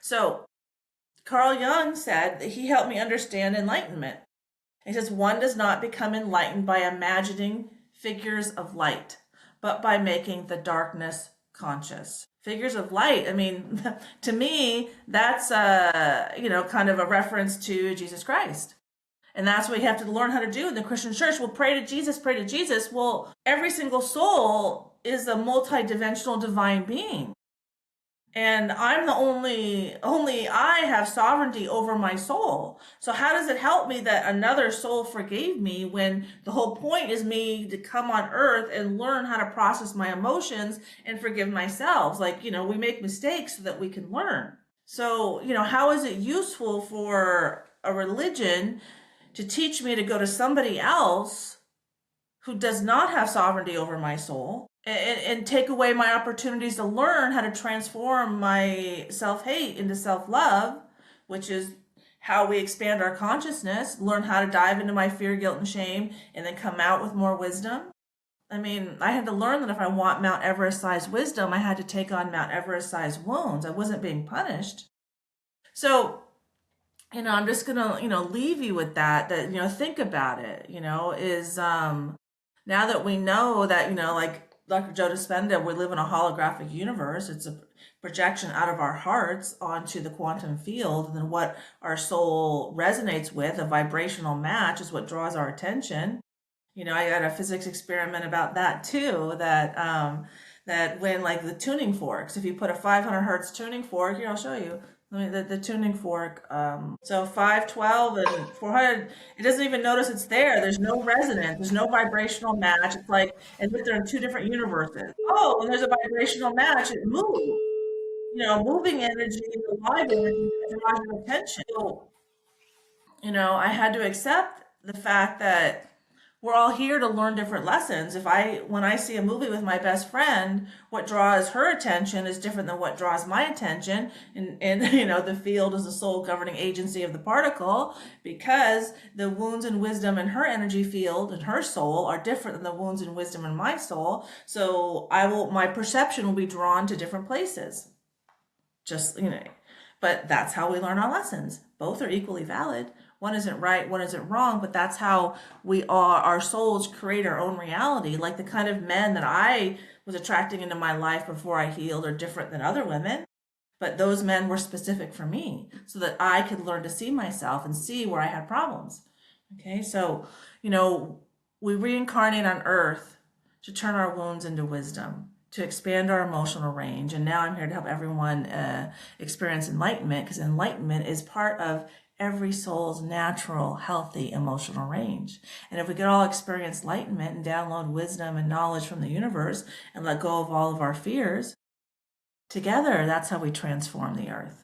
So Carl Jung said that he helped me understand enlightenment. He says, one does not become enlightened by imagining figures of light, but by making the darkness conscious. Figures of light, I mean, to me, that's, kind of a reference to Jesus Christ. And that's what you have to learn how to do in the Christian church. Well, pray to Jesus, pray to Jesus. Well, every single soul is a multidimensional divine being. And I'm the only I have sovereignty over my soul. So how does it help me that another soul forgave me when the whole point is me to come on earth and learn how to process my emotions and forgive myself? Like, we make mistakes so that we can learn. So, how is it useful for a religion to teach me to go to somebody else who does not have sovereignty over my soul and take away my opportunities to learn how to transform my self-hate into self-love, which is how we expand our consciousness, learn how to dive into my fear, guilt, and shame, and then come out with more wisdom. I mean, I had to learn that if I want Mount Everest-sized wisdom, I had to take on Mount Everest-sized wounds. I wasn't being punished. So, I'm just going to, leave you with that, think about it, now that we know that, like Dr. Joe Dispenza, we live in a holographic universe. It's a projection out of our hearts onto the quantum field. And then what our soul resonates with, a vibrational match, is what draws our attention. I got a physics experiment about that too, that when like the tuning forks, if you put a 500 hertz tuning fork, here, I'll show you. The tuning fork, so 512 and 400, it doesn't even notice it's there. There's no resonance. There's no vibrational match. It's like as if they're in two different universes. Oh, and there's a vibrational match. It moves. Moving energy, live energy, draws your attention. So, I had to accept the fact that we're all here to learn different lessons. When I see a movie with my best friend, what draws her attention is different than what draws my attention. And the field is the soul governing agency of the particle, because the wounds and wisdom in her energy field and her soul are different than the wounds and wisdom in my soul. So my perception will be drawn to different places. But that's how we learn our lessons. Both are equally valid. One isn't right, one isn't wrong, but that's how our souls create our own reality. Like the kind of men that I was attracting into my life before I healed are different than other women, but those men were specific for me so that I could learn to see myself and see where I had problems. Okay, so, we reincarnate on earth to turn our wounds into wisdom, to expand our emotional range. And now I'm here to help everyone experience enlightenment, because enlightenment is part of every soul's natural, healthy emotional range. And if we could all experience enlightenment and download wisdom and knowledge from the universe and let go of all of our fears, together, that's how we transform the earth.